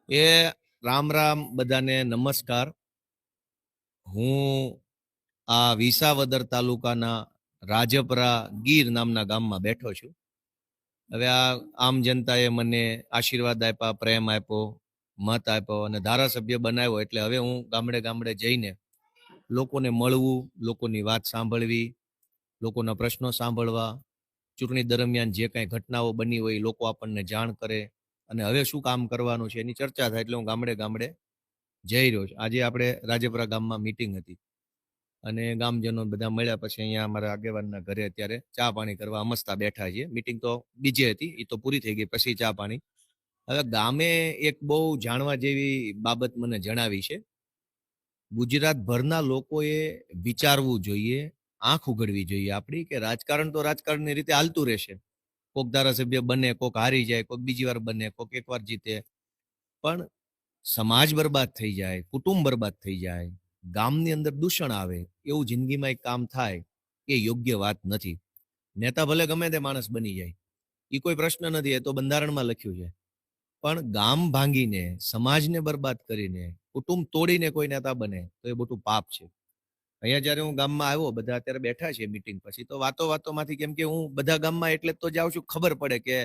એ રામ રામ બધાને નમસ્કાર. હું આ વિસાવદર તાલુકાના રાજપરા ગીર નામના ગામમાં બેઠો છું. હવે આ આમ જનતાએ મને આશીર્વાદ આપ્યા, પ્રેમ આપ્યો, મત આપ્યો અને ધારાસભ્ય બનાવ્યો. એટલે હવે હું ગામડે ગામડે જઈને લોકોને મળવું, લોકોની વાત સાંભળવી, લોકોના પ્રશ્નો સાંભળવા, ચૂંટણી દરમિયાન જે કાંઈ ઘટનાઓ બની હોય એ લોકો આપણને જાણ કરે અને હવે શું કામ કરવાનું છે એની ચર્ચા થાય. એટલે હું ગામડે ગામડે જઈ રહ્યો છું. આજે આપણે રાજપરા ગામમાં મીટિંગ હતી અને ગામજનો બધા મળ્યા પછી અહીંયા અમારા આગેવાનના ઘરે અત્યારે ચા પાણી કરવા અમસ્તા બેઠા છીએ. મીટિંગ તો બીજી હતી, એ તો પૂરી થઈ ગઈ, પછી ચા પાણી. હવે ગામે એક બહુ જાણવા જેવી બાબત મને જણાવી છે. ગુજરાતભરના લોકોએ વિચારવું જોઈએ, આંખ ઉઘડવી જોઈએ આપણી, કે રાજકારણ તો રાજકારણની રીતે હાલતું રહેશે. કોક ધારાસભ્ય બને, કોક હારી જાય, કોક બીજી વાર બને, કોક એકવાર જીતે, પણ સમાજ બરબાદ થઈ જાય, કુટુંબ બરબાદ થઈ જાય, ગામની અંદર દૂષણ આવે, એવું જિંદગીમાં એક કામ થાય એ યોગ્ય વાત નથી. નેતા ભલે ગમે તે માણસ બની જાય, એ કોઈ પ્રશ્ન નથી, એ તો બંધારણમાં લખ્યું છે. પણ ગામ ભાંગીને, સમાજને બરબાદ કરીને, કુટુંબ તોડીને કોઈ નેતા બને તો એ મોટું પાપ છે. અહીંયા જયારે હું ગામમાં આવ્યો, બધા અત્યારે બેઠા છે મીટિંગ પછી, તો વાતોમાંથી, કેમ કે હું બધા ગામમાં એટલે તો જાઉં છું, ખબર પડે કે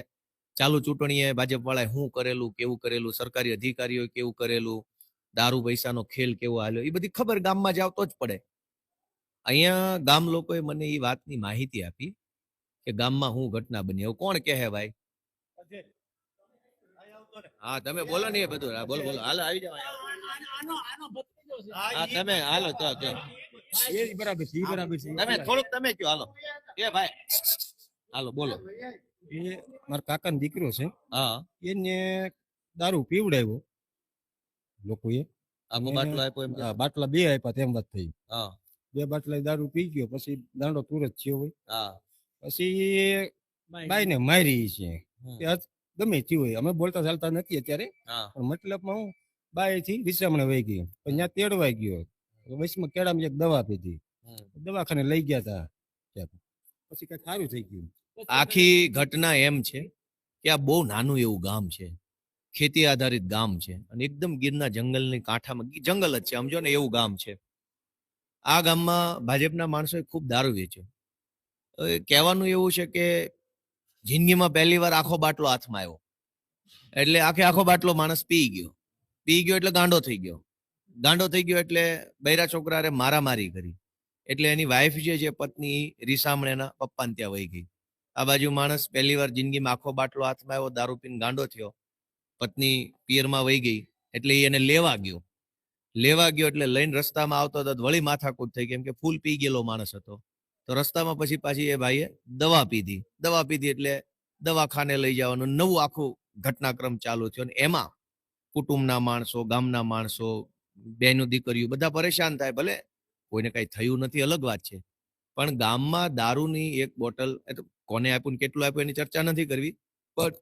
ચાલુ ચૂંટણીએ ભાજપ વાળાએ શું કરેલું, કેવું કરેલું, સરકારી અધિકારીઓ કેવું કરેલું, દારૂ પૈસાનો ખેલ કેવો હાલ્યો, એ બધી ખબર ગામમાં જાવ તો જ પડે. અહીંયા ગામ લોકોએ મને એ વાતની માહિતી આપી કે ગામમાં શું ઘટના બની. હવે કોણ કહે ભાઈ? હા, તમે બોલો ને, એ બધું. હા, બોલો બોલો, હાલો આવી જાઓ. હા, તમે હાલો તો બરાબર છે, બરાબર છે. તમે થોડુંક તમે કયો, હાલો એ ભાઈ, હાલો બોલો. એ મારા કાકાનો દીકરો છે, હા, એને દારૂ પીવડાવ્યો લોકોએ. આખો બાટલો આપ્યો એમ? બાટલા બે આપ્યા તેમ વાત થઈ. હા, બે બાટલા દારૂ પી ગયો, પછી દાંડો તુરત થયો હોય. હા, પછી બાઈને મારી છે. ગમે થયું હોય, અમે બોલતા ચાલતા નથી અત્યારે, હા, પણ મતલબમાં હું બાઈ થી વિશ્રામણે વહી ગઈ, પણ ત્યાં તેડવાઈ ગયો. વચમાં કેળામાં એક દવા પીધી, દવાખાને લઈ ગયા હતા, પછી કઈ સારું થઈ ગયું. આખી ઘટના એમ છે કે આ બહુ નાનું એવું ગામ છે, ખેતી આધારિત ગામ છે અને એકદમ ગીરના જંગલની કાંઠામાં, જંગલ જ છે સમજો ને, એવું ગામ છે. આ ગામમાં ભાજપના માણસોએ ખૂબ દારૂ વેચ્યો. કહેવાનું એવું છે કે જિંદગીમાં પહેલી વાર આખો બાટલો હાથમાં આવ્યો, એટલે આખો બાટલો માણસ પી ગયો એટલે ગાંડો થઈ ગયો. ગાંડો થઈ ગયો એટલે બૈરા છોકરાએ મારામારી કરી, એટલે એની વાઈફ જે છે પત્ની, રીસામણેના પપ્પાને ત્યાં વહી ગઈ. આ બાજુ માણસ પહેલી વાર જિંદગીમાં આખો બાટલો હાથમાં આવ્યો, દારૂ પીને ગાંડો થયો, પત્ની પિયરમાં વહી ગઈ, એટલે એને લેવા ગયો એટલે લઈને રસ્તામાં આવતો હતો, વળી માથાકૂટ થઈ, કેમ કે ફૂલ પી ગયેલો માણસ હતો. તો રસ્તામાં પછી પાછી એ ભાઈએ દવા પીધી એટલે દવાખાને લઈ જવાનું નવું આખું ઘટનાક્રમ ચાલુ થયો. અને એમાં કુટુંબના માણસો, ગામના માણસો, બહેનો દીકરીઓ બધા પરેશાન થાય. ભલે કોઈને કઈ થયું નથી, અલગ વાત છે, પણ ગામમાં દારૂની એક બોટલ, કોને આપ્યું કેટલું આપ્યું એની ચર્ચા નથી કરવી, પણ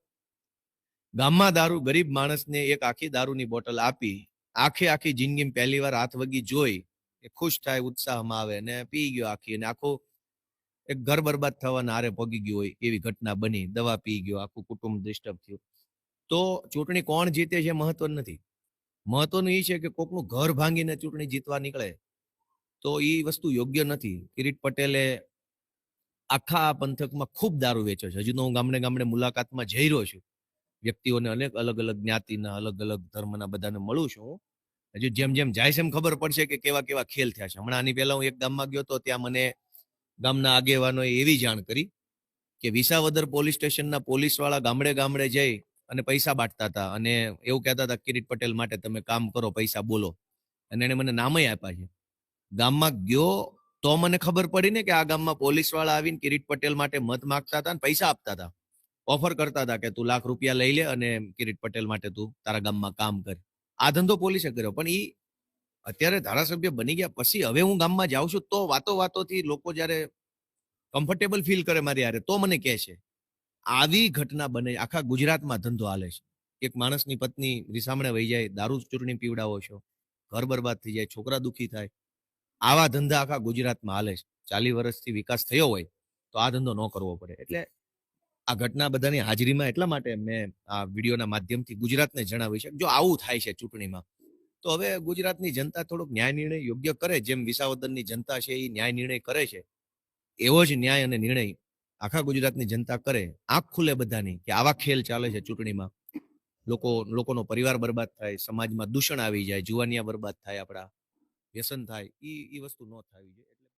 ગામમાં દારૂ, ગરીબ માણસને એક આખી દારૂની બોટલ આપી, આખી જિંદગી પહેલી વાર હાથ વગી જોઈ, એ ખુશ થાય, ઉત્સાહમાં આવે ને પી ગયો આખી, અને આખું એક ઘર બરબાદ થવાના હારે પગી ગયું હોય એવી ઘટના બની. દવા પી ગયો, આખું કુટુંબ ડિસ્ટર્બ થયું. તો ચૂંટણી કોણ જીતે છે મહત્વ નથી, મહત્વનું એ છે કે કોકનું ઘર ભાંગીને ચૂંટણી જીતવા નીકળે તો એ વસ્તુ યોગ્ય નથી. કિરીટ પટેલે આખા પંથકમાં ખૂબ દારૂ વેચ્યો છે. હજુ તો હું ગામડે ગામડે મુલાકાતમાં જઈ રહ્યો છું, વ્યક્તિઓને અનેક અલગ અલગ જ્ઞાતિના, અલગ અલગ ધર્મના બધાને મળું છું. હજુ જેમ જેમ જાય છે એમ ખબર પડશે કે કેવા કેવા ખેલ થયા છે. હમણાં આની પહેલા હું એક ગામમાં ગયો તો ત્યાં મને ગામના આગેવાનોએ એવી જાણ કરી કે વિસાવદર પોલીસ સ્ટેશનના પોલીસ વાળા ગામડે ગામડે જઈ અને પૈસા બાંટતા હતા, અને એવું કહેતા હતા કિરીટ પટેલ માટે તમે કામ કરો, પૈસા બોલો, અને એને મને નામય આપ્યા છે. ગામમાં ગયો તો મને ખબર પડી ને કે આ ગામમાં પોલીસ વાળા આવીને કિરીટ પટેલ માટે મત માંગતા હતા અને પૈસા આપતા હતા, ઓફર કરતા હતા કે તું ₹1,00,000 લઈ લે અને કિરીટ પટેલ માટે તું તારા ગામમાં કામ કર. આ ધંધો પોલીસે કર્યો. પણ એ અત્યારે ધારાસભ્ય બની ગયા પછી હવે હું ગામમાં જાઉં છું તો વાતોથી લોકો જયારે કમ્ફર્ટેબલ ફીલ કરે મારી યારે, તો મને કહે છે આવી ઘટના બને. આખા ગુજરાતમાં ધંધો હાલે છે. એક માણસની પત્ની રીસામણે વહી જાય, દારૂ ચૂંટણી પીવડાવો છો, ઘર બરબાદ થઈ જાય, છોકરા દુખી થાય. આવા ધંધા આખા ગુજરાતમાં હાલે છે. 40 વર્ષથી વિકાસ થયો હોય તો આ ધંધો ન કરવો પડે. એટલે આ ઘટના બધાની હાજરીમાં એટલા માટે મેં આ વિડીયોના માધ્યમથી ગુજરાતને જણાવી છે જો આવું થાય છે ચૂંટણીમાં તો હવે ગુજરાતની જનતા થોડોક ન્યાય નિર્ણય યોગ્ય કરે, જેમ વિસાવદરની જનતા છે એ ન્યાય નિર્ણય કરે છે એવો જ ન્યાય અને નિર્ણય આખા ગુજરાતની જનતા કરે. આંખ ખુલે બધાની કે આવા ખેલ ચાલે છે ચૂંટણીમાં, લોકોનો પરિવાર બરબાદ થાય, સમાજમાં દૂષણ આવી જાય, જુવાનિયા બરબાદ થાય, આપણા વ્યસન થાય, એ વસ્તુ ન થવી જોઈએ.